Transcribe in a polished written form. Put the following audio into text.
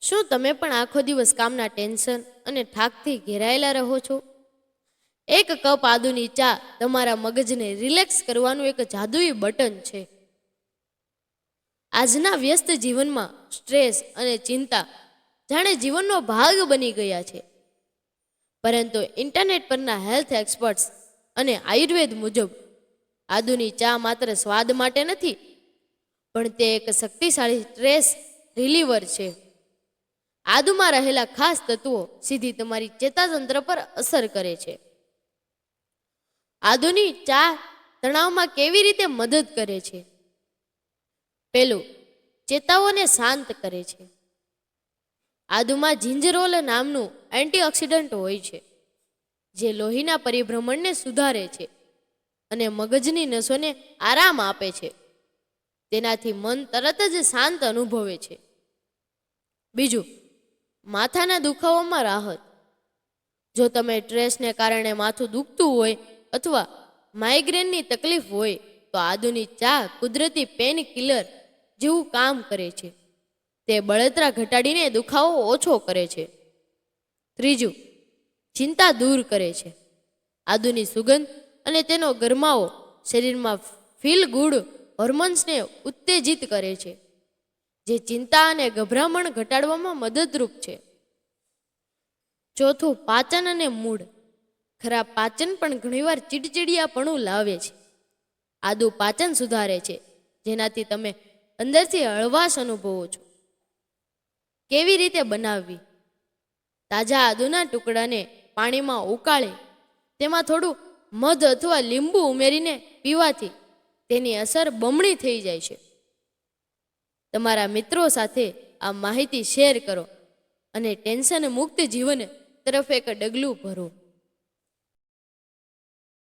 શું તમે પણ આખો દિવસ કામના ટેન્શન અને થાકથી ઘેરાયેલા રહો છો? એક કપ આદુની ચા તમારા મગજને રિલેક્સ કરવાનું એક જાદુઈ બટન છે. આજના વ્યસ્ત જીવનમાં સ્ટ્રેસ અને ચિંતા જાણે જીવનનો ભાગ બની ગયા છે. પરંતુ ઇન્ટરનેટ પરના હેલ્થ એક્સપર્ટ્સ અને આયુર્વેદ મુજબ આદુની ચા માત્ર સ્વાદ માટે નથી, પણ તે એક શક્તિશાળી સ્ટ્રેસ રિલીવર છે. આદુમાં રહેલા ખાસ તત્વો સીધી તમારી ચેતાતંત્ર પર અસર કરે છે. આદુની ચા તણાવમાં કેવી રીતે મદદ કરે છે? પેલું, ચેતાઓને શાંત કરે છે. આદુમાં જિંજરોલ નામનું એન્ટીઓક્સિડન્ટ હોય છે, જે લોહીના પરિભ્રમણને સુધારે છે અને મગજની નસોને આરામ આપે છે. તેનાથી મન તરત જ શાંત અનુભવે છે. બીજું, માથાના દુખાવામાં રાહત. જો તમે સ્ટ્રેસને કારણે માથું દુખતું હોય અથવા માઇગ્રેનની તકલીફ હોય, તો આદુની ચા કુદરતી પેન કિલર જેવું કામ કરે છે. તે બળતરા ઘટાડીને દુખાવો ઓછો કરે છે. ત્રીજું, ચિંતા દૂર કરે છે. આદુની સુગંધ અને તેનો ગરમાવો શરીરમાં ફીલ ગુડ હોર્મોન્સને ઉત્તેજિત કરે છે, જે ચિંતા અને ગભરામણ ઘટાડવામાં મદદરૂપ છે. ચોથું, પાચન અને મૂડ. ખરાબ પાચન પણ ઘણીવાર ચીડચીડિયાપણું લાવે છે. આદુ પાચન સુધારે છે, જેનાથી તમે અંદરથી હળવાશ અનુભવો છો. કેવી રીતે બનાવવી? તાજા આદુના ટુકડાને પાણીમાં ઉકાળી તેમાં થોડું મધ અથવા લીંબુ ઉમેરીને પીવાથી તેની અસર બમણી થઈ જાય છે. તમારા મિત્રો સાથે આ માહિતી શેર કરો અને ટેન્શન મુક્ત જીવન તરફ એક ડગલું ભરો.